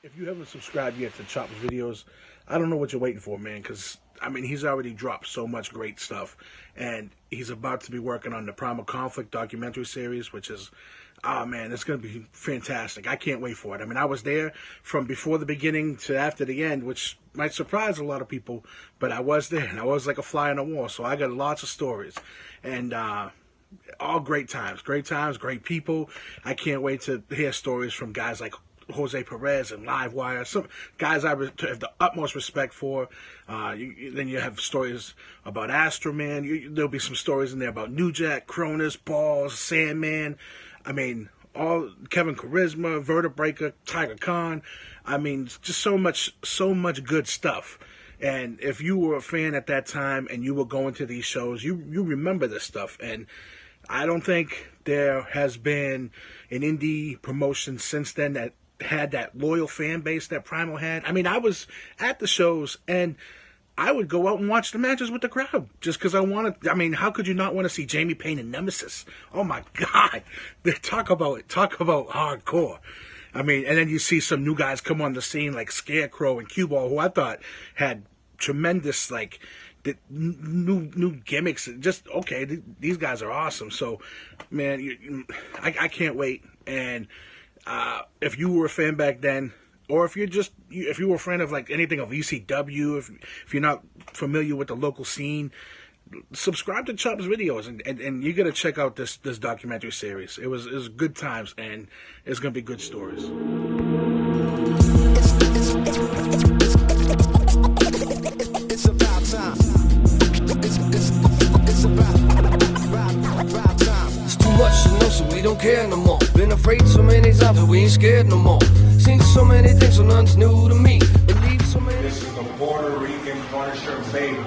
If you haven't subscribed yet to Chops Videos, I don't know what you're waiting for, man, because, I mean, he's already dropped so much great stuff, and he's about to be working on the Primal Conflict documentary series, which is, oh, man, it's going to be fantastic. I can't wait for it. I mean, I was there from before the beginning to after the end, which might surprise a lot of people, but I was there, and I was like a fly on the wall, so I got lots of stories, and, all great times, great people. I can't wait to hear stories from guys like Jose Perez and Livewire, some guys I have the utmost respect for. Then you have stories about Astro Man. There'll be some stories in there about New Jack, Cronus, Balls, Sandman. I mean, all Kevin Charisma, Vertebraker, Tiger Khan. I mean, just so much good stuff. And if you were a fan at that time and you were going to these shows, you remember this stuff. And I don't think there has been an indie promotion since then that had that loyal fan base that Primal had. I mean, I was at the shows and I would go out and watch the matches with the crowd just because I wanted. I mean, how could you not want to see Jamie Payne and Nemesis? Oh my God, talk about hardcore. I mean, and then you see some new guys come on the scene like Scarecrow and Cue Ball, who I thought had tremendous the new gimmicks. Just okay, these guys are awesome. So, man, I can't wait. And if you were a fan back then, or if you were a fan of like anything of ECW, if you're not familiar with the local scene, subscribe to Chops Videos and you gotta check out this documentary series. It was good times and it's gonna be good stories. It's about time. It's about time. It's too much to know, so we don't care no more. Been afraid so many times that we ain't scared no more. Seen so many things, so none's new to me. Believe so many. This is the Puerto Rican Punisher Vega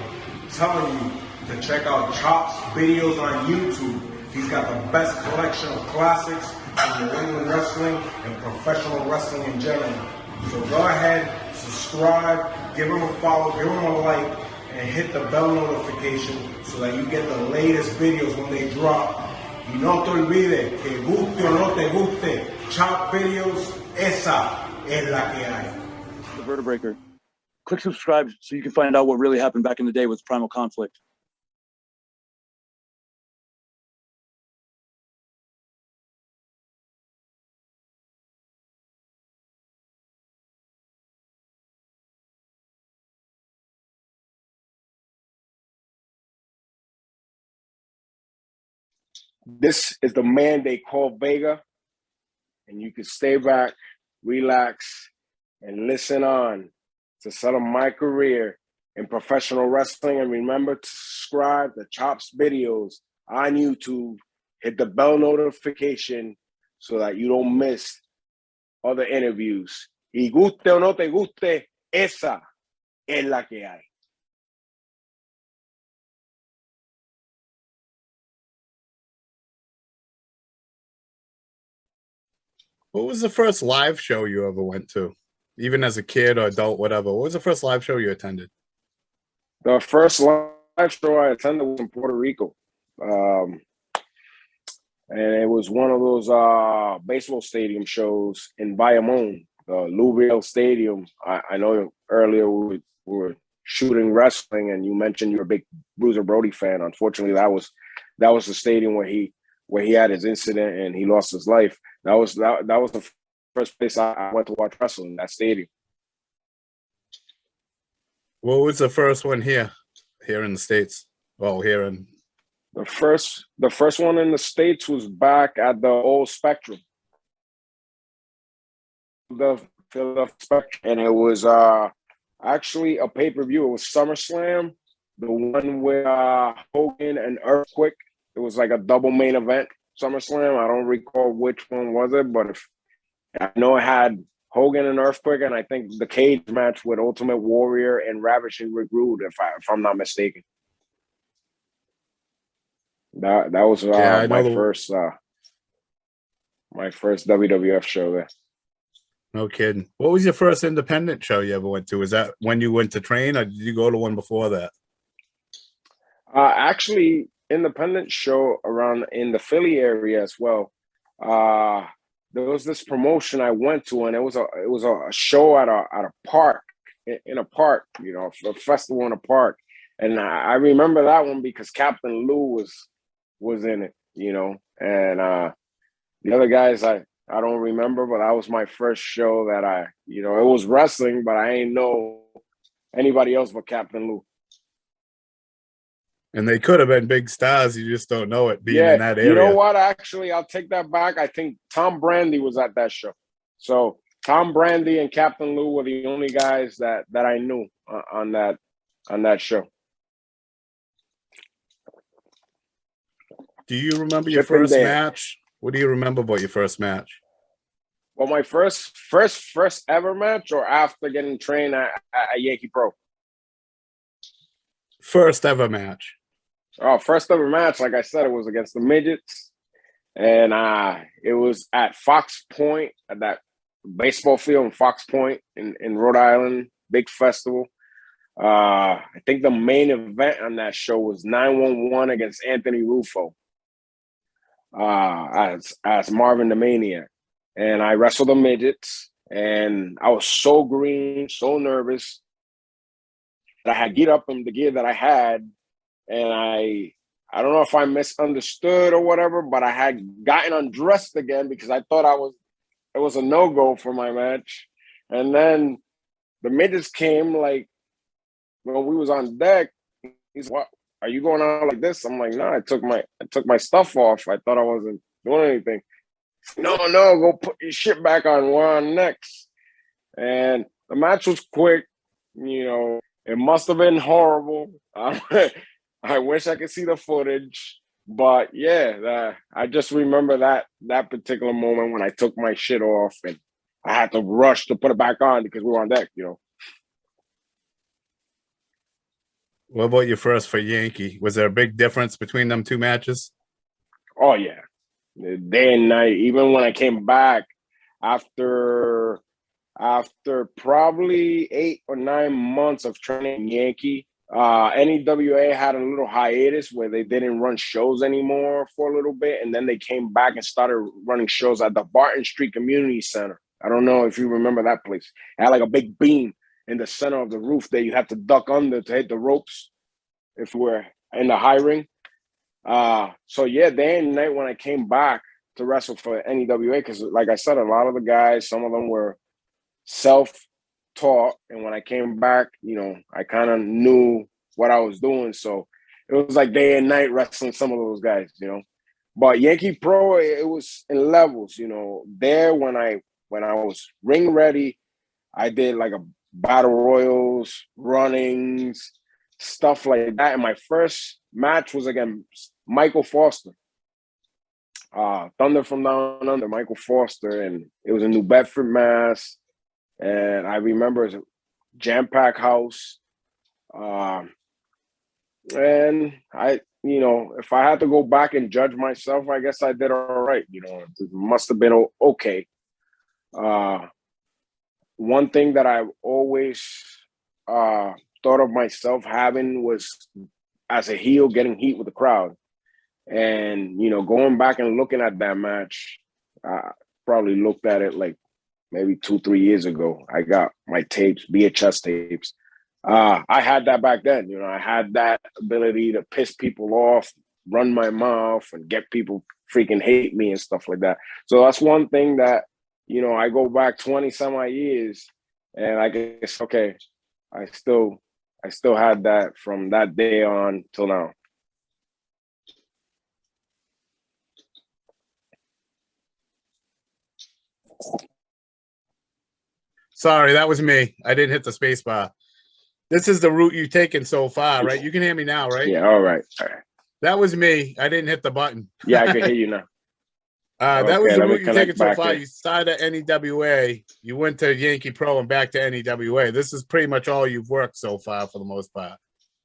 telling you to check out Chops Videos on YouTube. He's got the best collection of classics in New England wrestling and professional wrestling in general. So go ahead, subscribe, give him a follow, give him a like, and hit the bell notification so that you get the latest videos when they drop. Y no te olvides, que guste o no te guste, Chop Videos, esa es la que hay. The Vertebraker. Click subscribe so you can find out what really happened back in the day with Primal Conflict. This is the man they call Vega, and you can stay back, relax, and listen on to some of my career in professional wrestling. And remember to subscribe to Chops Videos on YouTube. Hit the bell notification so that you don't miss other interviews. Y guste o no te guste, esa es la que hay. What was the first live show you ever went to? Even as a kid or adult, whatever. What was the first live show you attended? The first live show I attended was in Puerto Rico. And it was one of those baseball stadium shows in Bayamon, the Louisville Stadium. I know earlier we were shooting wrestling, and you mentioned you're a big Bruiser Brody fan. Unfortunately, that was the stadium where he had his incident and he lost his life. That was the first place I went to watch wrestling, that stadium. What was the first one here in the States? Well, here in the first one in the States was back at the old Spectrum, the Philadelphia Spectrum, and it was actually a pay-per-view. It was SummerSlam, the one with Hogan and Earthquake. It was like a double main event. SummerSlam. I don't recall which one was it, but I know it had Hogan and Earthquake, and I think the cage match with Ultimate Warrior and Ravishing Rick Rude, if I'm not mistaken. That was my first WWF show there. No kidding. What was your first independent show you ever went to? Was that when you went to train, or did you go to one before that? Actually, independent show around in the Philly area as well. there was this promotion I went to, and it was a show at a park, in a park, you know, a festival in a park. And I remember that one because Captain Lou was in it, you know, and the other guys I don't remember, but that was my first show that it was wrestling, but I ain't know anybody else but Captain Lou. And they could have been big stars. You just don't know it being in that area. You know what? Actually, I'll take that back. I think Tom Brandi was at that show. So Tom Brandi and Captain Lou were the only guys that I knew on that show. Do you remember your first match? What do you remember about your first match? Well, my first ever match, or after getting trained at Yankee Pro? First ever match. Oh, first ever match, like I said, it was against the Midgets. And it was at Fox Point, at that baseball field in Fox Point in Rhode Island, big festival. I think the main event on that show was 911 against Anthony Rufo as Marvin the Maniac. And I wrestled the Midgets, and I was so green, so nervous that I had geared up in the gear that I had. And I don't know if I misunderstood or whatever, but I had gotten undressed again because I thought it was a no-go for my match. And then the Midgets came, like, when we was on deck. He's, "What, are you going out like this?" I'm like, "No, I took my stuff off. I thought I wasn't doing anything." No, go put your shit back on. We're on next. And the match was quick. You know, it must have been horrible. I wish I could see the footage, but yeah, I just remember that particular moment when I took my shit off and I had to rush to put it back on because we were on deck, you know. What about your first for Yankee? Was there a big difference between them two matches? Oh yeah, day and night. Even when I came back after probably 8 or 9 months of training Yankee, NEWA had a little hiatus where they didn't run shows anymore for a little bit, and then they came back and started running shows at the Barton Street Community Center. I don't know if you remember that place. It had like a big beam in the center of the roof that you had to duck under to hit the ropes if we were in the high ring. So yeah, day and night when I came back to wrestle for NEWA, because like I said, a lot of the guys, some of them were self-taught, and when I came back, you know, I kind of knew what I was doing, so it was like day and night wrestling some of those guys, you know. But Yankee Pro, it was in levels, you know. There, when I was ring ready, I did like a battle royals, runnings, stuff like that. And my first match was against Michael Foster, Thunder from Down Under, Michael Foster, and it was in New Bedford, Mass. And I remember it was a jam-packed house. And I, you know, if I had to go back and judge myself, I guess I did all right. You know, it must have been okay. One thing that I always thought of myself having was, as a heel, getting heat with the crowd. And, you know, going back and looking at that match, I probably looked at it like maybe 2-3 years ago. I got my tapes, VHS tapes. I had that back then. You know, I had that ability to piss people off, run my mouth, and get people freaking hate me and stuff like that. So that's one thing that, you know, I go back 20-some-odd years, and I guess, okay, I still had that from that day on till now. Sorry, that was me. I didn't hit the space bar. This is the route you've taken so far, right? You can hear me now, right? Yeah, all right. All right. That was me. I didn't hit the button. Yeah, I can hear you now. That was the route you've taken so far. In. You started at NEWA, you went to Yankee Pro and back to NEWA. This is pretty much all you've worked so far for the most part.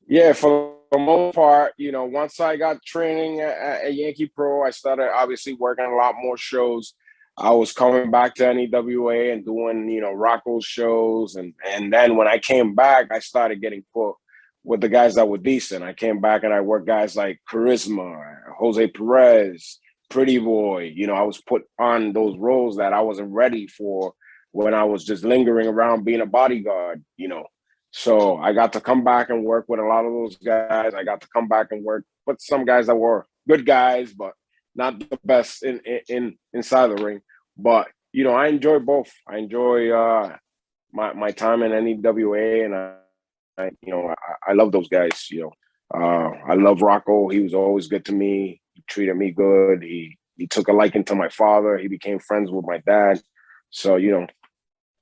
Yeah, for the most part, you know, once I got training at Yankee Pro, I started obviously working a lot more shows. I was coming back to NEWA and doing, you know, Rocco's shows. And then when I came back, I started getting put with the guys that were decent. I came back and I worked guys like Charisma, Jose Perez, pretty boy. You know, I was put on those roles that I wasn't ready for when I was just lingering around being a bodyguard, you know. So I got to come back and work with a lot of those guys. I got to come back and work with some guys that were good guys, but not the best in inside the ring. But, you know, I enjoy both. I enjoy my time in NEWA, and I love those guys, you know. I love Rocco. He was always good to me. He treated me good. He took a liking to my father. He became friends with my dad. So, you know,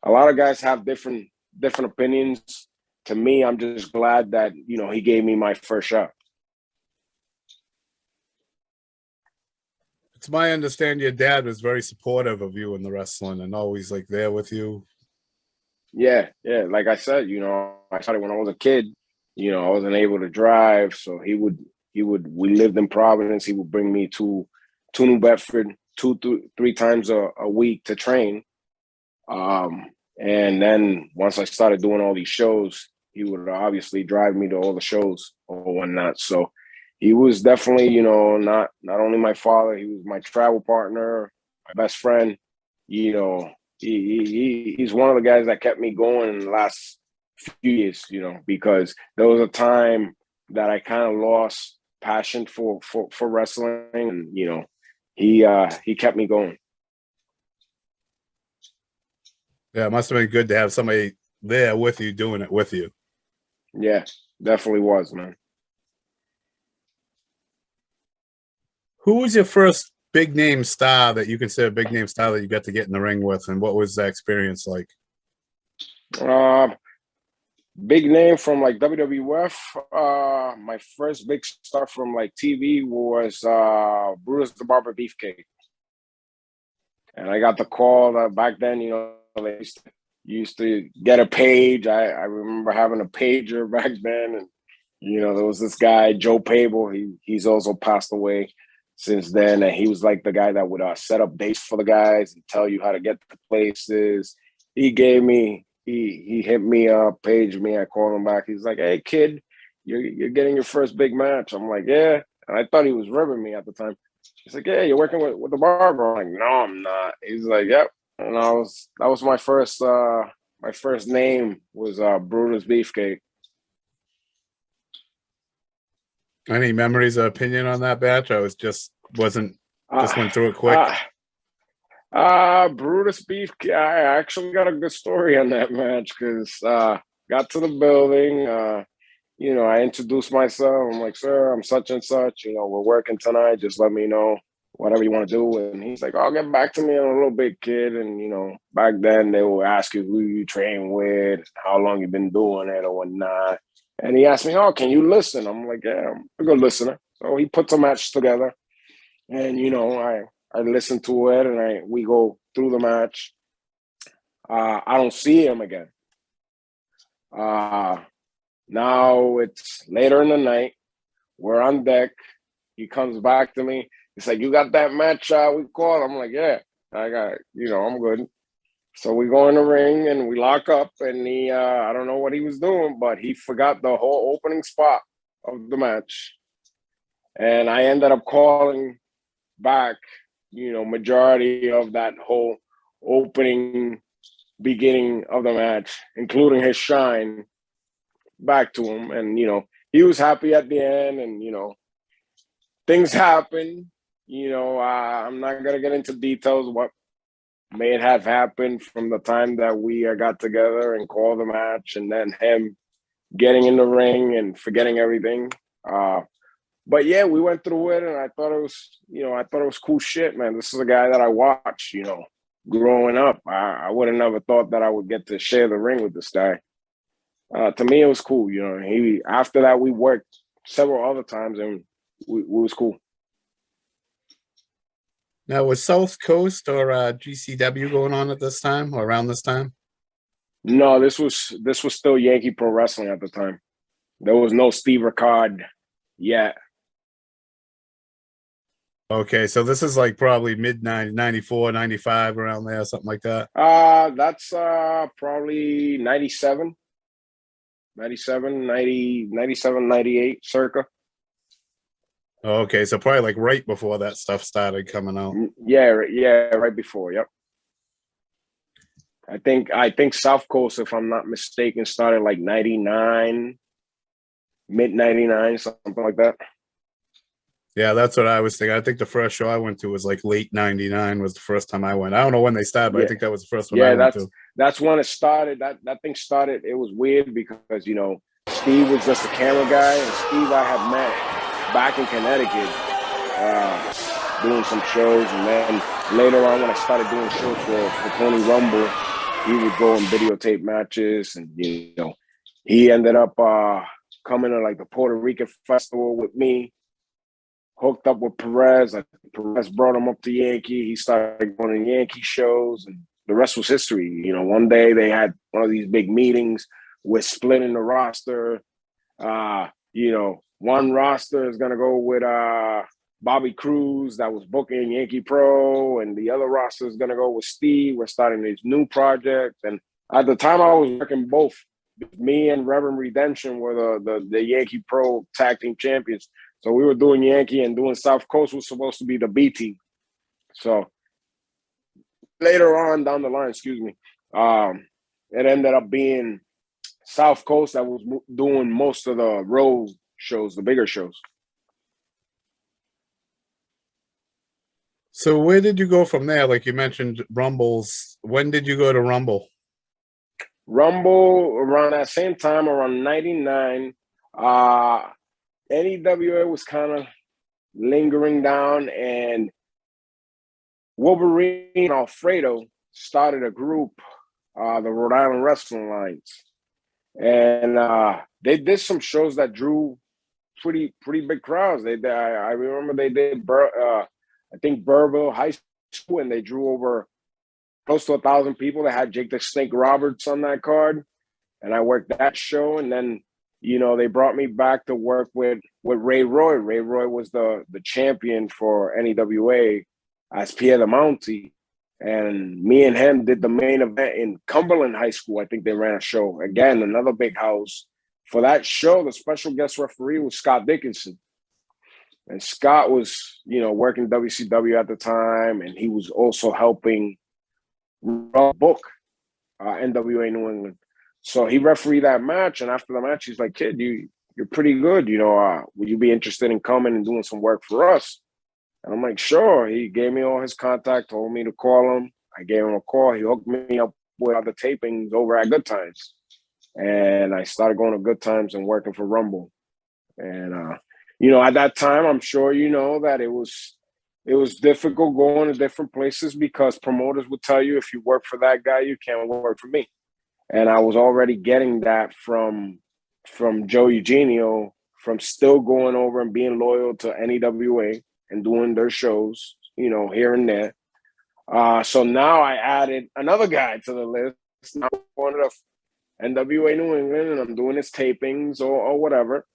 a lot of guys have different opinions. To me, I'm just glad that, you know, he gave me my first shot. It's my understanding your dad was very supportive of you in the wrestling and always like there with you. Yeah. Like I said, you know, I started when I was a kid. You know, I wasn't able to drive, so we lived in Providence. He would bring me to New Bedford 3 times a week to train. And then once I started doing all these shows, he would obviously drive me to all the shows or whatnot. So he was definitely, you know, not only my father, he was my travel partner, my best friend. You know, he's one of the guys that kept me going in the last few years, you know, because there was a time that I kind of lost passion for wrestling, and you know, he kept me going. Yeah, it must have been good to have somebody there with you doing it with you. Yeah, definitely was, man. Who was your first big name star that you consider a big name star that you got to get in the ring with, and what was that experience like? Big name from like WWF. My first big star from like TV was Brutus the Barber Beefcake, and I got the call that back then, you know, they used to get a page. I remember having a pager back then, and you know, there was this guy Joe Pable. He's also passed away since then, and he was like the guy that would set up dates for the guys and tell you how to get to places. He gave me. He hit me up, paged me. I called him back. He's like, "Hey, kid, you're getting your first big match." I'm like, "Yeah." And I thought he was ribbing me at the time. He's like, "Yeah, you're working with the barber." I'm like, "No, I'm not." He's like, "Yep." And that was my first name was Brutus Beefcake. Any memories or opinion on that batch? I just went through it quick. Brutus Beefcake. I actually got a good story on that match because got to the building. You know, I introduced myself. I'm like, "Sir, I'm such and such. You know, we're working tonight. Just let me know whatever you want to do." And he's like, "I'll get back to me in a little bit, kid." And you know, back then they would ask you who you train with, how long you've been doing it, or whatnot. And he asked me, "Oh, can you listen?" I'm like, "Yeah, I'm a good listener." So he puts a match together, and you know, I listen to it, and we go through the match. I don't see him again. Now it's later in the night. We're on deck. He comes back to me. He's like, "You got that match we called?" I'm like, "Yeah, I got it. You know, I'm good." So we go in the ring and we lock up, and he, I don't know what he was doing, but he forgot the whole opening spot of the match. And I ended up calling back, you know, majority of that whole beginning of the match, including his shine, back to him. And, you know, he was happy at the end, and, you know, things happen. You know, I'm not going to get into details what may have happened from the time that we got together and called the match, and then him getting in the ring and forgetting everything. But yeah, we went through it, and I thought it was cool shit, man. This is a guy that I watched, you know, growing up. I would have never thought that I would get to share the ring with this guy. To me, it was cool, you know. After that, we worked several other times, and we was cool. Now, was South Coast or GCW going on at this time or around this time? No, this was still Yankee Pro Wrestling at the time. There was no Steve Ricard yet. Okay, so this is like probably mid 94, 95, around there, something like that. That's probably 97, 98, circa. Okay, so probably like right before that stuff started coming out. Yeah, right before. Yep. I think South Coast, if I'm not mistaken, started like 99, mid 99, something like that. Yeah, that's what I was thinking. I think the first show I went to was like late '99 was the first time I went. I don't know when they started, but Yeah. I think that was the first one I went to. That's when it started. That thing started. It was weird because, you know, Steve was just a camera guy, and Steve I had met back in Connecticut doing some shows, and then later on when I started doing shows for Tony Rumble, he would go and videotape matches, and you know, he ended up coming to like the Puerto Rican festival with me. Hooked up with Perez. Perez brought him up to Yankee. He started going to Yankee shows, and the rest was history. You know, one day they had one of these big meetings with splitting the roster. You know, one roster is gonna go with Bobby Cruz that was booking Yankee Pro, and the other roster is gonna go with Steve. We're starting this new project, and at the time I was working both. Me and Reverend Redemption were the Yankee Pro Tag Team Champions. So we were doing Yankee, and doing South Coast was supposed to be the B team. So later on down the line, it ended up being South Coast that was doing most of the road shows, the bigger shows. So where did you go from there? Like you mentioned Rumbles. When did you go to Rumble? Rumble around that same time, around 99. NEWA was kind of lingering down, and Wolverine and Alfredo started a group, the Rhode Island Wrestling Alliance, and they did some shows that drew pretty big crowds. I remember they did I think Burville High School, and they drew over close to 1,000 people. They had Jake the Snake Roberts on that card, and I worked that show, and then, you know, they brought me back to work with Ray Roy. Ray Roy was the champion for NEWA as Pierre the Mountie. And me and him did the main event in Cumberland High School. I think they ran a show. Again, another big house. For that show, the special guest referee was Scott Dickinson. And Scott was, you know, working WCW at the time, and he was also helping book NWA New England. So he refereed that match, and after the match, he's like, "Kid, you're pretty good. You know, would you be interested in coming and doing some work for us?" And I'm like, "Sure." He gave me all his contact, told me to call him. I gave him a call. He hooked me up with other tapings over at Good Times, and I started going to Good Times and working for Rumble. And you know, at that time, I'm sure you know that it was difficult going to different places because promoters would tell you, if you work for that guy, you can't work for me. And I was already getting that from Joe Eugenio, from still going over and being loyal to NEWA and doing their shows, you know, here and there. So now I added another guy to the list. Now I'm going to NWA New England, and I'm doing his tapings or whatever.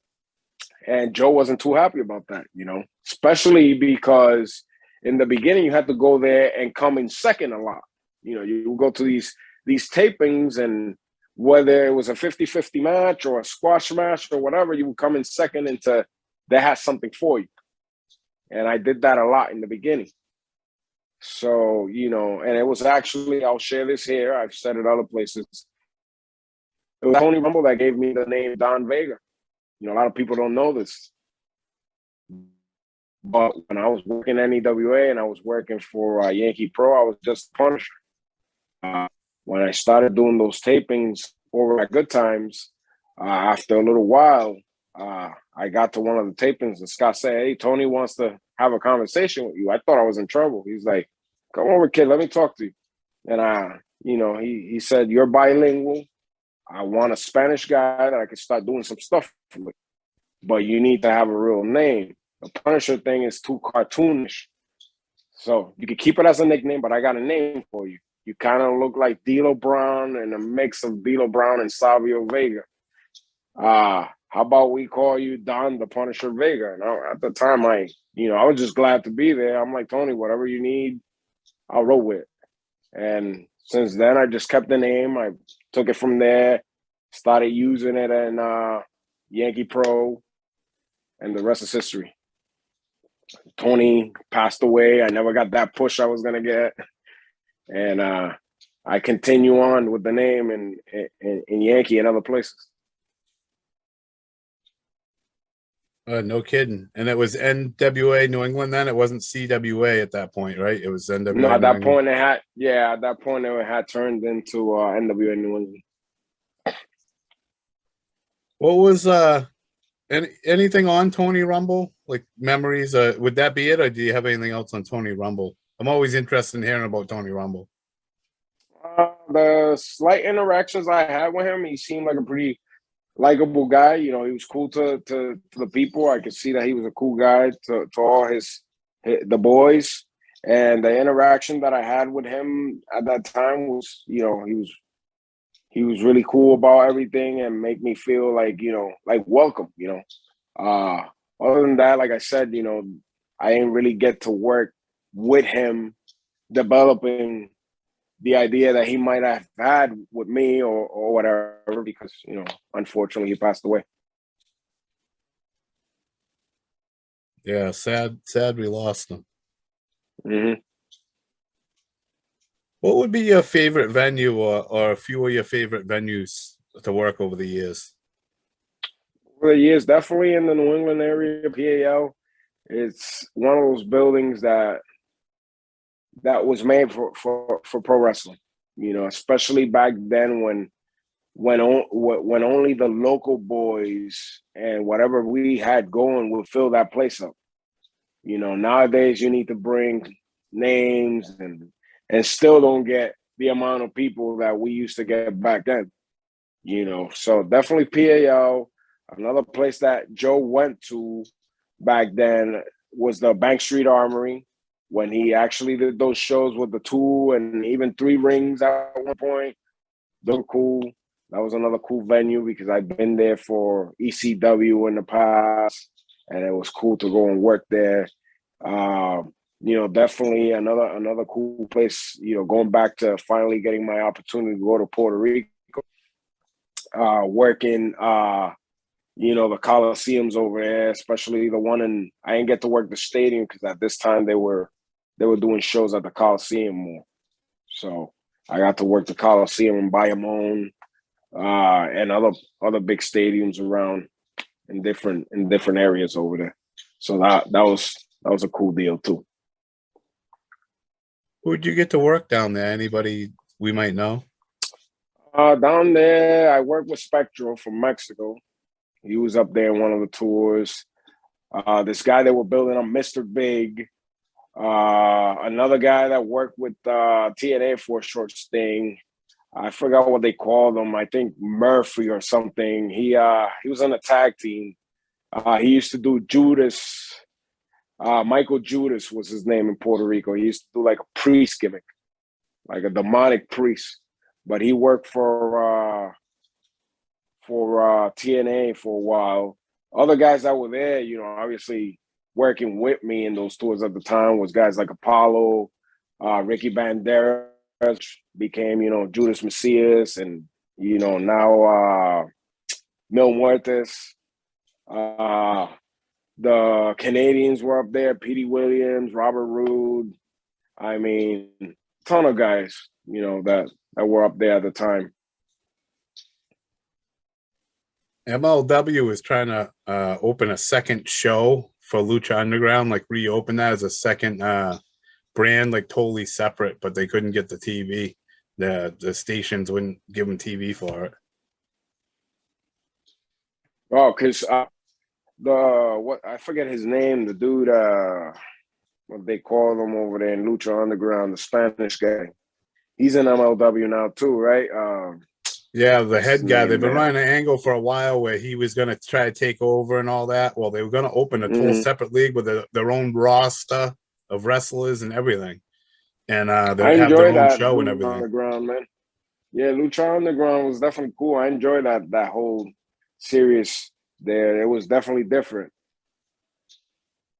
And Joe wasn't too happy about that, you know, especially because in the beginning you had to go there and come in second a lot. You know, you go to these tapings, and whether it was a 50-50 match or a squash match or whatever, you would come in second into they had something for you. And I did that a lot in the beginning. So, you know, and it was actually, I'll share this here, I've said it other places. It was Tony Rumble that gave me the name Don Vega. You know, a lot of people don't know this. But when I was working at NEWA and I was working for Yankee Pro, I was just a Punisher. When I started doing those tapings over at Good Times, after a little while, I got to one of the tapings and Scott said, "Hey, Tony wants to have a conversation with you." I thought I was in trouble. He's like, "Come over, kid, let me talk to you." And you know, he said, "You're bilingual. I want a Spanish guy that I can start doing some stuff with, but you need to have a real name. The Punisher thing is too cartoonish. So you can keep it as a nickname, but I got a name for you. You kind of look like D'Lo Brown and a mix of D'Lo Brown and Savio Vega. How about we call you Don the Punisher Vega?" And at the time, I was just glad to be there. I'm like, "Tony, whatever you need, I'll roll with it." And since then, I just kept the name. I took it from there, started using it in Yankee Pro, and the rest is history. Tony passed away. I never got that push I was gonna get, and I continue on with the name in Yankee and other places. No kidding. And it was NWA New England then? It wasn't CWA at that point, right? It was NWA No, at New that England. point at that point it had turned into NWA New England. What was anything on Tony Rumble? Like memories? Would that be it, or do you have anything else on Tony Rumble? I'm always interested in hearing about Tony Rumble. The slight interactions I had with him, he seemed like a pretty likable guy. You know, he was cool to the people. I could see that he was a cool guy to all the boys. And the interaction that I had with him at that time was, you know, he was really cool about everything and make me feel like, you know, like welcome, you know. Other than that, like I said, you know, I didn't really get to work with him developing the idea that he might have had with me or whatever, because, you know, unfortunately he passed away. Yeah, sad we lost him. Mm-hmm. What would be your favorite venue or a few of your favorite venues to work over the years? Over the years, definitely in the New England area, PAL. It's one of those buildings that was made for pro wrestling, you know, especially back then when only the local boys and whatever we had going would fill that place up. You know, nowadays you need to bring names and still don't get the amount of people that we used to get back then. You know, so definitely PAL. Another place that Joe went to back then was the Bank Street Armory, when he actually did those shows with the 2 and even 3 rings at one point. Those were cool. That was another cool venue because I've been there for ECW in the past, and it was cool to go and work there. You know, definitely another cool place, you know, going back to finally getting my opportunity to go to Puerto Rico, working, you know, the Coliseums over there, especially the one I didn't get to work the stadium because at this time they were doing shows at the Coliseum more. So I got to work the Coliseum in Bayamon, and other big stadiums around in different areas over there. So that was a cool deal too. Who'd you get to work down there? Anybody we might know? Down there, I worked with Spectro from Mexico. He was up there in one of the tours. This guy that we're building on, Mr. Big. Another guy that worked with TNA for a short sting. I forgot what they called him. I think Murphy or something. He was on a tag team. He used to do Judas. Michael Judas was his name in Puerto Rico. He used to do like a priest gimmick, like a demonic priest. But he worked for TNA for a while. Other guys that were there, you know, obviously working with me in those tours at the time was guys like Apollo, Ricky Banderas became, you know, Judas Macias, and, you know, now Mil Muertes. The Canadians were up there, Petey Williams, Robert Roode. I mean, ton of guys, you know, that were up there at the time. MLW is trying to open a second show for Lucha Underground, like reopen that as a second brand, like totally separate, but they couldn't get the TV. The stations wouldn't give them TV for it. Oh, because what I forget his name, the dude, what they call him over there in Lucha Underground, the Spanish guy. He's in MLW now too, right? Yeah, the head guy. They've been man? running an angle for a while where he was going to try to take over and all that. Well, they were going to open a whole separate league with their own roster of wrestlers and everything. And they have their own show and everything. Underground, man. Yeah, Lucha Underground was definitely cool. I enjoyed that whole series there. It was definitely different.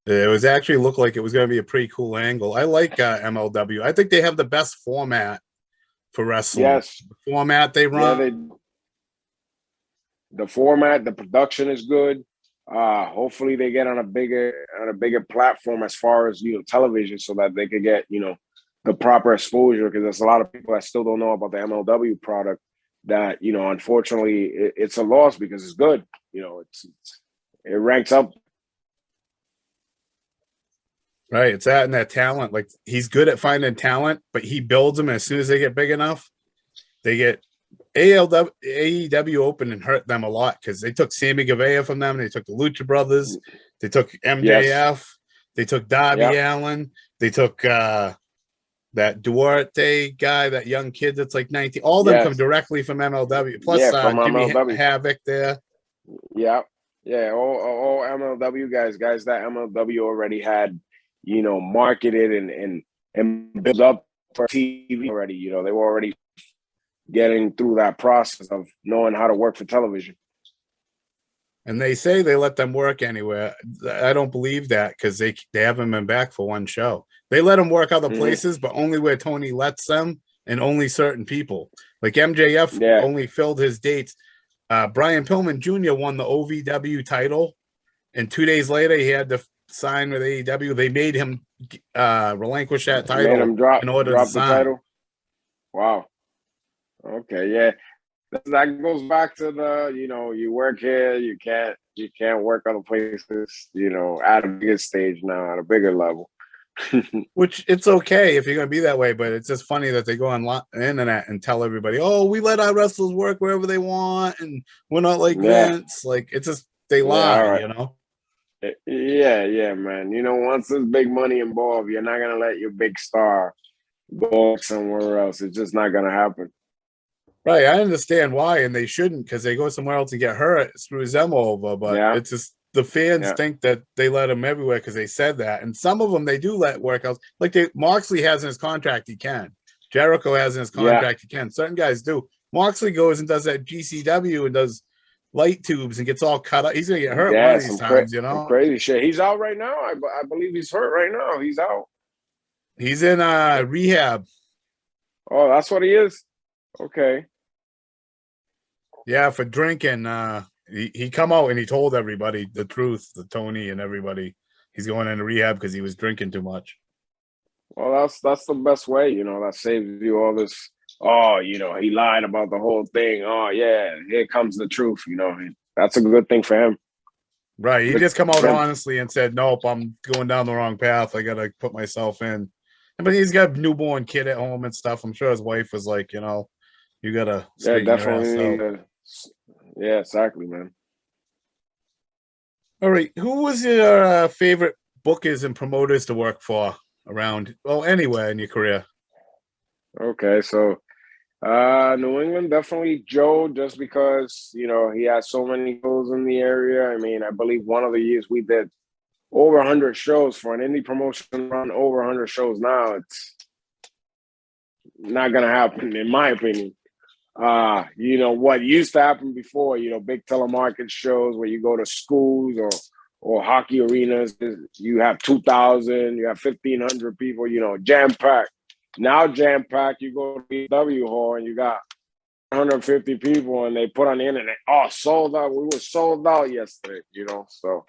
It was actually looked like it was going to be a pretty cool angle. I like MLW. I think they have the best format for wrestling. Yes. The format they run. Yeah, the format, the production is good. Hopefully they get on a bigger platform as far as television, so that they could get the proper exposure, because there's a lot of people that still don't know about the MLW product. That unfortunately, it's a loss because it's good. It ranks up. Right, it's that and that talent. Like, he's good at finding talent, but he builds them. And as soon as they get big enough, they get AEW open and hurt them a lot, because they took Sammy Guevara from them. They took the Lucha Brothers. They took MJF. Yes. They took Darby Allin. They took that Duarte guy, that young kid that's like 19. All of them come directly from MLW. Plus, from Jimmy MLW. Havoc there. Yeah. All MLW guys that MLW already had, marketed and built up for TV already. They were already getting through that process of knowing how to work for television. And they say they let them work anywhere. I don't believe that, because they haven't been back for one show. They let them work other places, but only where Tony lets them, and only certain people. Like MJF only filled his dates. Brian Pillman Jr. won the OVW title, and 2 days later he had to sign with AEW. They made him relinquish that title. Made him drop to the title. Wow. Okay, yeah. That goes back to the, you work here, you can't work other places, at a bigger stage now, at a bigger level. Which, it's okay if you're going to be that way, but it's just funny that they go on the internet and tell everybody, oh, we let our wrestlers work wherever they want, and we're not like Vince. Like, it's just, they lie, Yeah, man. Once there's big money involved, you're not going to let your big star go somewhere else. It's just not going to happen. Right, I understand why, and they shouldn't, because they go somewhere else and get hurt, it screws them over. But it's just the fans think that they let them everywhere because they said that, and some of them they do let workouts. Like Moxley has in his contract, he can. Jericho has in his contract, he can. Certain guys do. Moxley goes and does that GCW and does light tubes and gets all cut up. He's gonna get hurt one of these times, some crazy shit. He's out right now. I believe he's hurt right now. He's out. He's in rehab. Oh, that's what he is. Okay. Yeah, for drinking. He come out and he told everybody the truth, the Tony and everybody. He's going into rehab because he was drinking too much. Well, that's the best way, that saves you all this. Oh, he lied about the whole thing. Oh, yeah, here comes the truth. That's a good thing for him. Right. He just come out honestly and said, nope, I'm going down the wrong path. I got to put myself in. But he's got a newborn kid at home and stuff. I'm sure his wife was like, you got to straighten your ass out. Yeah, exactly, man. All right. Who was your favorite bookers and promoters to work for around, anywhere in your career? Okay, so New England, definitely Joe, just because, he has so many shows in the area. I mean, I believe one of the years we did over 100 shows for an indie promotion run, over 100 shows now. It's not going to happen, in my opinion. What used to happen before, big telemarket shows where you go to schools or hockey arenas, you have 2,000, you have 1,500 people, jam-packed. Now jam-packed, you go to the W Hall and you got 150 people and they put on the internet, sold out. We were sold out yesterday, so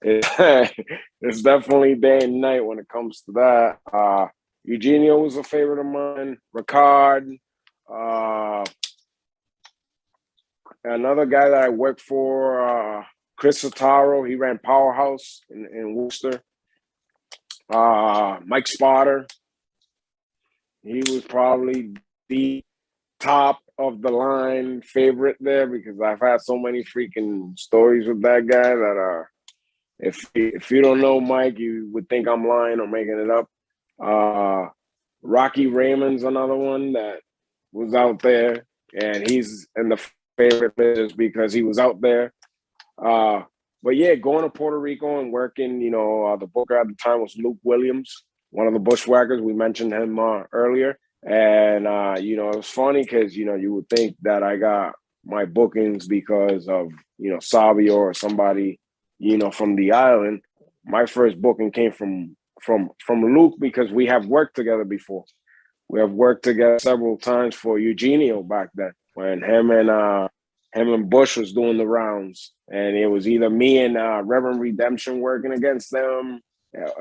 it's definitely day and night when it comes to that. Eugenio was a favorite of mine. Ricard. Another guy that I worked for, Chris Setaro, he ran Powerhouse in Worcester. Mike Sparta, he was probably the top of the line favorite there because I've had so many freaking stories with that guy that if you don't know Mike, you would think I'm lying or making it up. Rocky Raymond's another one that was out there, and he's in the favorite list because he was out there. But yeah, going to Puerto Rico and working, the booker at the time was Luke Williams, one of the Bushwackers. We mentioned him earlier. And, it was funny because, you would think that I got my bookings because of, Savio or somebody, from the island. My first booking came from Luke because we have worked together before. We have worked together several times for Eugenio back then when him and him and Bush was doing the rounds, and it was either me and Reverend Redemption working against them.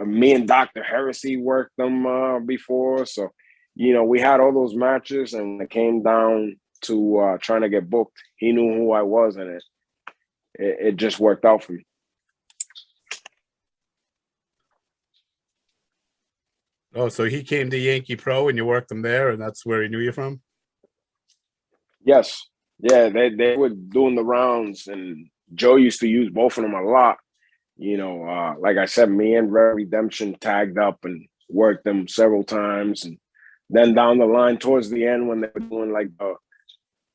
Me and Dr. Heresy worked them before. So, you know, we had all those matches, and it came down to trying to get booked. He knew who I was, and it just worked out for me. Oh, so he came to Yankee Pro and you worked him there, and that's where he knew you from? Yes. Yeah, they were doing the rounds, and Joe used to use both of them a lot. You know, like I said, me and Red Redemption tagged up and worked them several times. And then down the line towards the end, when they were doing like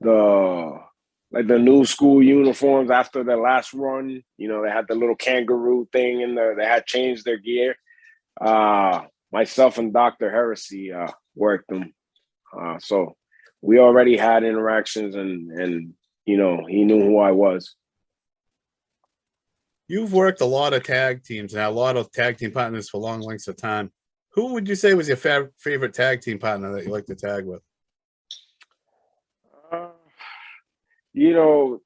the new school uniforms after their last run, you know, they had the little kangaroo thing in there. They had changed their gear. Myself and Dr. Heresy worked them. So we already had interactions, and you know, he knew who I was. You've worked a lot of tag teams and had a lot of tag team partners for long lengths of time. Who would you say was your favorite tag team partner that you like to tag with? You know,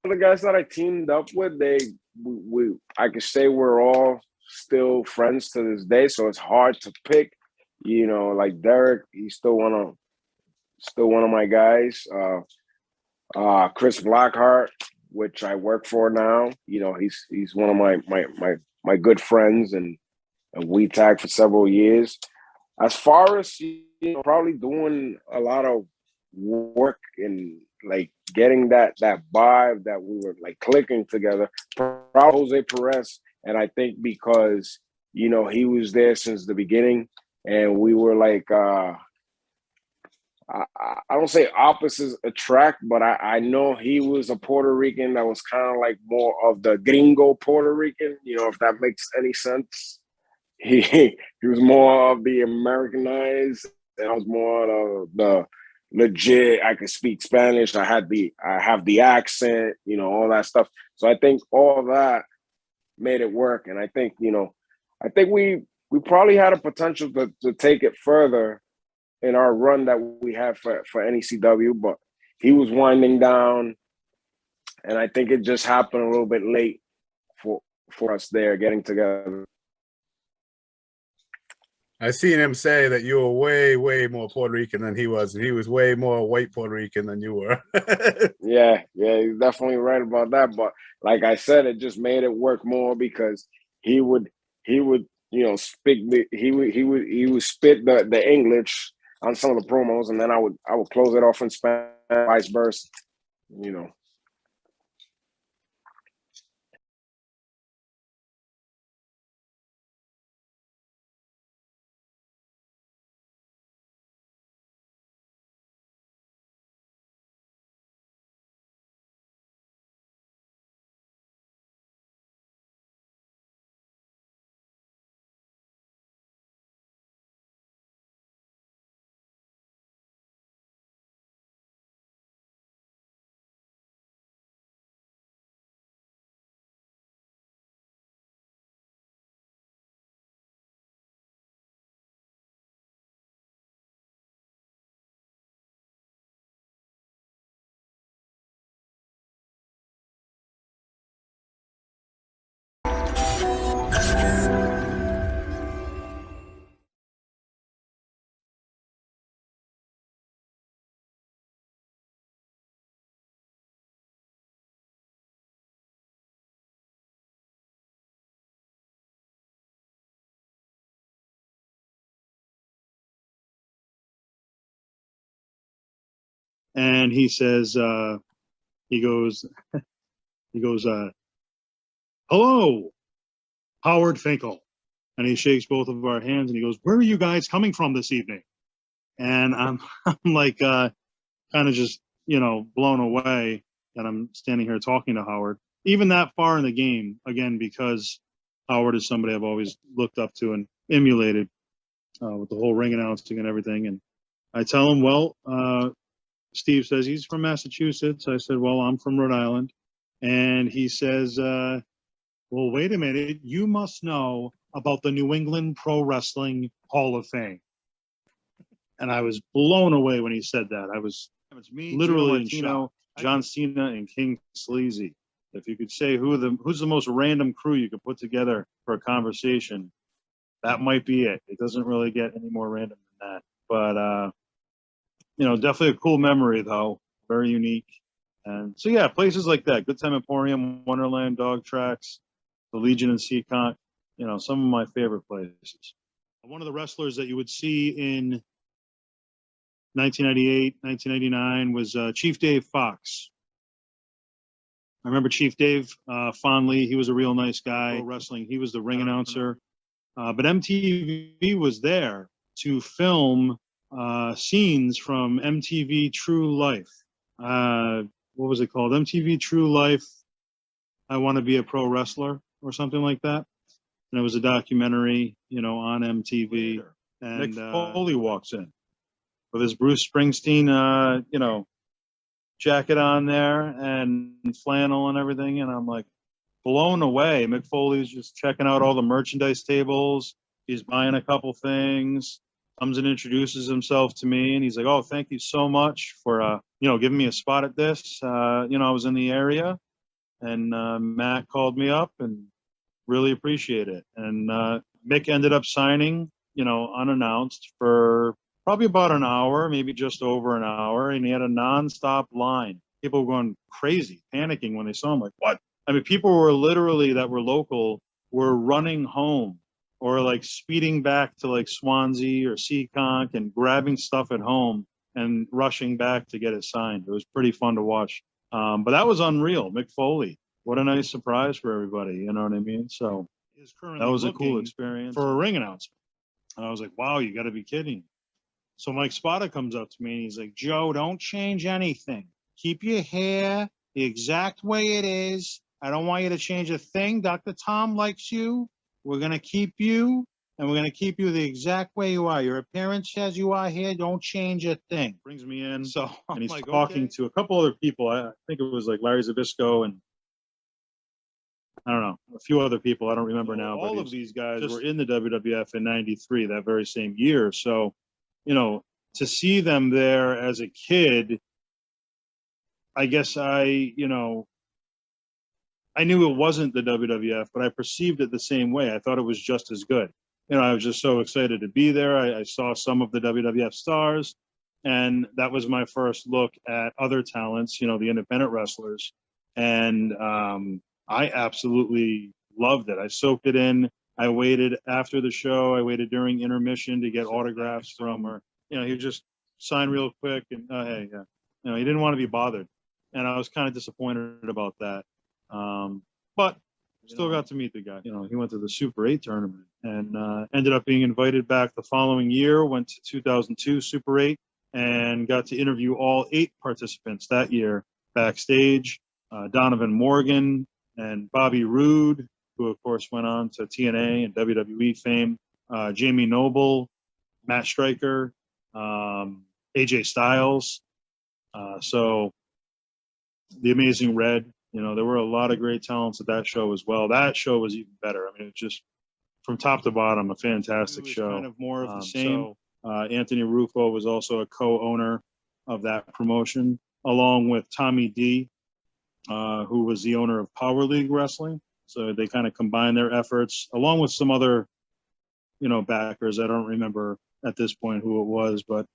the guys that I teamed up with, I could say we're all still friends to this day, so it's hard to pick. You know, like Derek, he's still one of my guys. Chris Blackhart, which I work for now. You know, he's one of my good friends, and we tagged for several years. As far as, you know, probably doing a lot of work and like getting that vibe that we were like clicking together, probably Jose Perez. And I think because, you know, he was there since the beginning, and we were like, I don't say opposites attract, but I know he was a Puerto Rican that was kind of like more of the gringo Puerto Rican, you know, if that makes any sense. He was more of the Americanized, and I was more of the legit. I could speak Spanish. I have the accent, you know, all that stuff. So I think all that made it work. And I think, you know, we probably had a potential to take it further in our run that we had for NECW, but he was winding down, and I think it just happened a little bit late for us there getting together. I seen him say that you were way, way more Puerto Rican than he was, and he was way more white Puerto Rican than you were. Yeah, he's definitely right about that. But like I said, it just made it work more because he would, you know, he would spit the English on some of the promos, and then I would close it off in Spanish, vice versa, you know. And he says, he goes, hello, Howard Finkel. And he shakes both of our hands, and he goes, where are you guys coming from this evening? And I'm like, kind of just, you know, blown away that I'm standing here talking to Howard, even that far in the game, again, because Howard is somebody I've always looked up to and emulated with the whole ring announcing and everything. And I tell him, well, Steve says he's from Massachusetts. I said, well, I'm from Rhode Island. And he says, well, wait a minute. You must know about the New England Pro Wrestling Hall of Fame. And I was blown away when he said that. I was It's me, literally, Gino, John Cena, and King Sleazy. If you could say who's the most random crew you could put together for a conversation, that might be it. It doesn't really get any more random than that. But definitely a cool memory though. Very unique. And so yeah, places like that, Good Time Emporium, Wonderland, Dog Tracks, the Legion and Seekonk, some of my favorite places. One of the wrestlers that you would see in 1998, 1999 was Chief Dave Fox. I remember Chief Dave fondly. He was a real nice guy. Wrestling, he was the ring announcer. But MTV was there to film scenes from MTV True Life. What was it called? MTV True Life, I Want to Be a Pro Wrestler or something like that. And it was a documentary, on MTV. And Mick Foley walks in with his Bruce Springsteen, jacket on there and flannel and everything. And I'm like blown away. Mick Foley's just checking out all the merchandise tables. He's buying a couple things, comes and introduces himself to me. And he's like, oh, thank you so much for, giving me a spot at this. I was in the area and Matt called me up and really appreciate it. And Mick ended up signing, unannounced for probably about an hour, maybe just over an hour. And he had a nonstop line. People were going crazy, panicking when they saw him. Like, what? I mean, people were literally that were local were running home or like speeding back to like Swansea or Seekonk and grabbing stuff at home and rushing back to get it signed. It was pretty fun to watch. But that was unreal. Mick Foley, what a nice surprise for everybody. You know what I mean? So that was a cool experience for a ring announcer. And I was like, wow, you got to be kidding. So Mike Sparta comes up to me and he's like, Joe, don't change anything. Keep your hair the exact way it is. I don't want you to change a thing. Dr. Tom likes you. We're going to keep you, and we're going to keep you the exact way you are. Your appearance says you are here. Don't change a thing. Brings me in. So and he's like, talking to a couple other people. I think it was like Larry Zbyszko and I don't know, a few other people. I don't remember now. All of these guys were in the WWF in '93, that very same year. So, to see them there as a kid, I guess I knew it wasn't the WWF, but I perceived it the same way. I thought it was just as good. I was just so excited to be there. I saw some of the WWF stars, and that was my first look at other talents, the independent wrestlers. And I absolutely loved it. I soaked it in. I waited after the show. I waited during intermission to get autographs from her. He would just sign real quick and, hey, yeah. He didn't want to be bothered. And I was kind of disappointed about that. But still got to meet the guy. He went to the Super 8 tournament and ended up being invited back the following year, went to 2002 Super 8 and got to interview all 8 participants that year backstage. Donovan Morgan and Bobby Roode, who of course went on to TNA and WWE fame, Jamie Noble, Matt Stryker, AJ Styles. So the Amazing Red, there were a lot of great talents at that show as well. That show was even better. I mean, it was just from top to bottom, a fantastic show. Kind of more of the same. Anthony Rufo was also a co-owner of that promotion, along with Tommy D, who was the owner of Power League Wrestling. So they kind of combined their efforts, along with some other, backers. I don't remember at this point who it was, but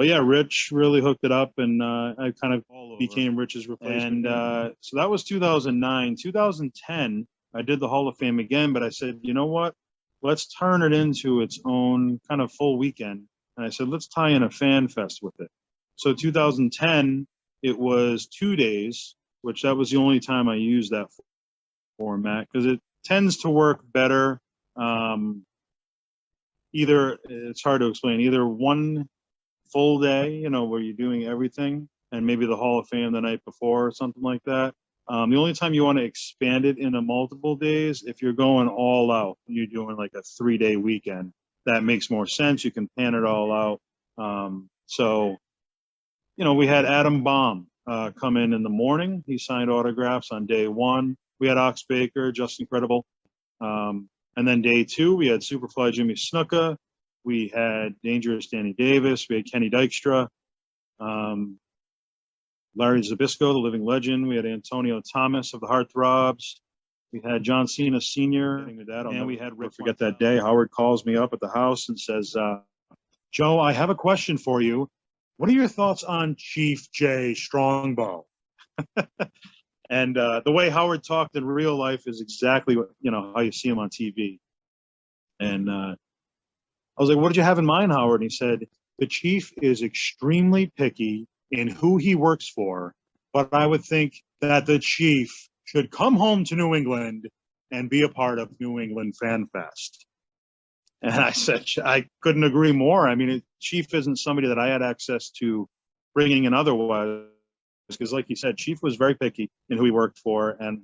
yeah, Rich really hooked it up, and I kind of became Rich's replacement. And so that was 2009. 2010, I did the Hall of Fame again, but I said, you know what? Let's turn it into its own kind of full weekend. And I said, let's tie in a fan fest with it. So 2010, it was 2 days, which that was the only time I used that format because it tends to work better. Either, it's hard to explain, either one full day, where you're doing everything, and maybe the Hall of Fame the night before or something like that. The only time you want to expand it into multiple days, if you're going all out, you're doing like a 3-day weekend, that makes more sense. You can pan it all out. So, we had Adam Baum come in the morning. He signed autographs on day 1. We had Ox Baker, Just Incredible. And then day 2, we had Superfly Jimmy Snuka. We had Dangerous Danny Davis. We had Kenny Dykstra. Larry Zbyszko, the living legend. We had Antonio Thomas of the Heartthrobs. We had John Cena Sr. And we had Rick. Forget that day. Howard calls me up at the house and says, Joe, I have a question for you. What are your thoughts on Chief J Strongbow? And the way Howard talked in real life is exactly what, how you see him on TV. And I was like, what did you have in mind, Howard? And he said, the Chief is extremely picky in who he works for, but I would think that the Chief should come home to New England and be a part of New England Fan Fest. And I said, I couldn't agree more. I mean, Chief isn't somebody that I had access to bringing in otherwise, because like you said, Chief was very picky in who he worked for. And,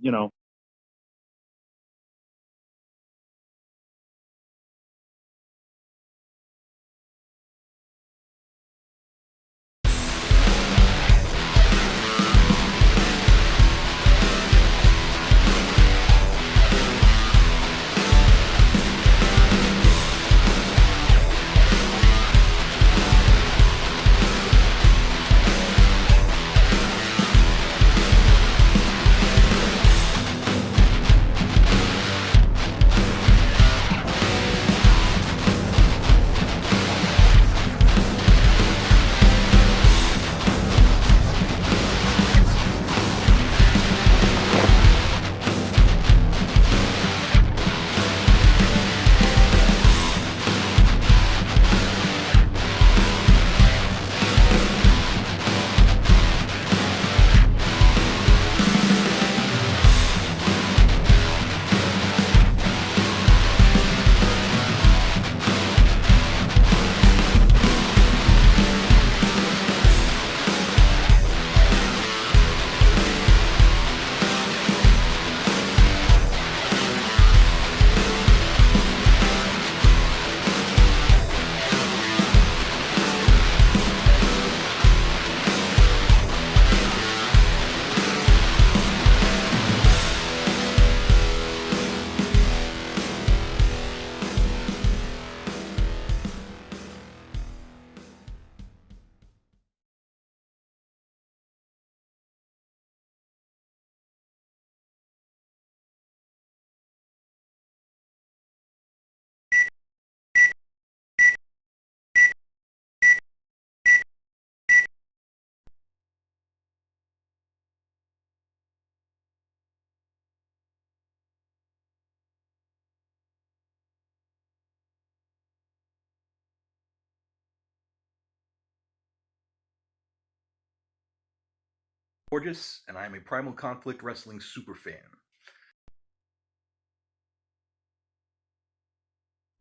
Gorgeous, and I am a Primal Conflict Wrestling superfan.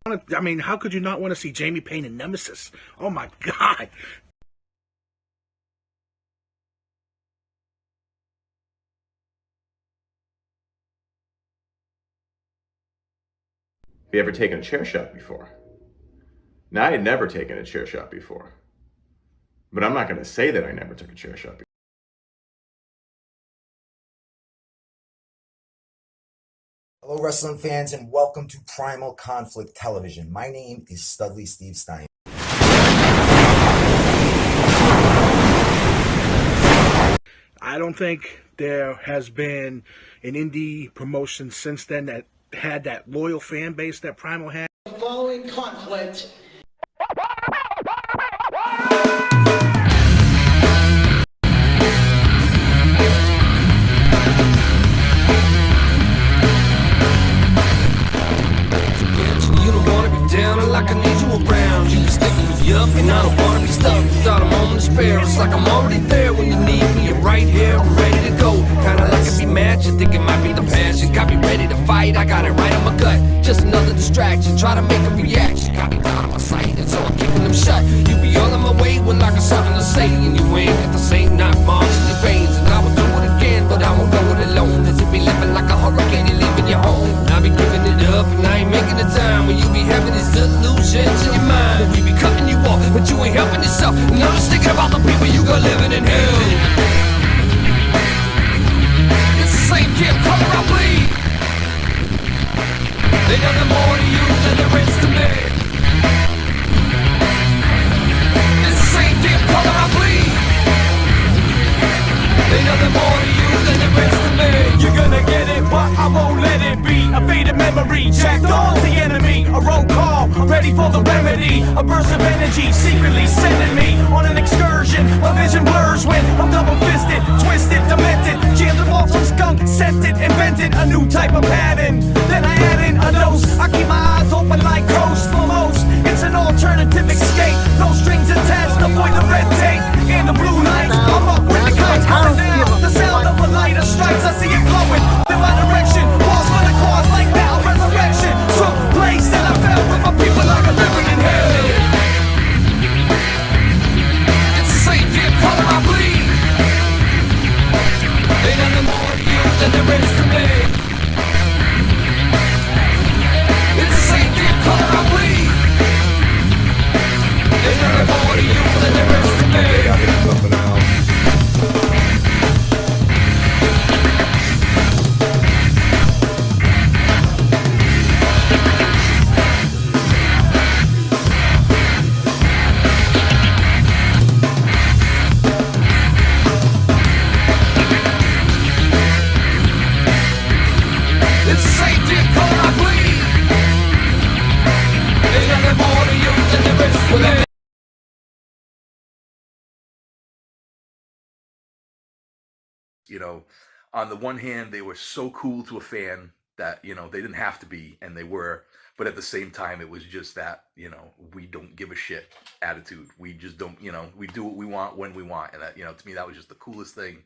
I mean, how could you not want to see Jamie Payne and Nemesis? Oh my God. Have you ever taken a chair shot before? Now, I had never taken a chair shot before. But I'm not going to say that I never took a chair shot before. Hello, wrestling fans, and welcome to Primal Conflict Television. My name is Studley Steve Stein. I don't think there has been an indie promotion since then that had that loyal fan base that Primal had. Following conflict. Like I need you around, you be sticking me up, and I don't wanna be stuck without a moment to spare. It's like I'm already there when you need me, and right here, I'm ready to go. Kinda like it be match, I think it might be the passion. Got me ready to fight, I got it right on my gut. Just another distraction, try to make a reaction. Got me down on my sight, and so I'm kicking them shut. You be all on my way when I got something to say, and you ain't got the same knock marks in your veins. And I will do it again, but I won't go it alone. Cause it be living like a hurricane, you leaving your home. And I be giving it up, and I ain't making the time when you be having these delusions in your mind. We be cutting you off, but you ain't helping yourself. And I'm just thinking about the people you got living in hell. It's the same damn color I bleed. They nothing more to you than the rest to me. It's the same damn color I bleed. reject. Dawn's the enemy, a roll call, ready for the remedy. A burst of energy secretly sending me on an excursion. My vision blurs when I'm double-fisted, twisted, demented. Jammed them off some skunk, scented, invented a new type of pattern. Then I add in a dose. I keep my eyes open like ghosts for most. It's an alternative escape, no strings attached, avoid the red tape and the blue lights. I'm up with the kites coming down. The sound of a lighter strikes, I see it glowing in my direction. Walls for the cause like now, resurrection took place, and I fell with my people like a living in hell. It's the same damn color I bleed. Ain't nothing more to you than there is to me. It's the same damn color I bleed. Ain't nothing more to you than there is to me. I get something else. It's the same damn color I bleed. Ain't nothing more to you than there is to me. You know, on the one hand, they were so cool to a fan that, you know, they didn't have to be, and they were. But at the same time, it was just that, you know, we don't give a shit attitude. We just don't, you know, we do what we want when we want. And that, you know, to me, that was just the coolest thing.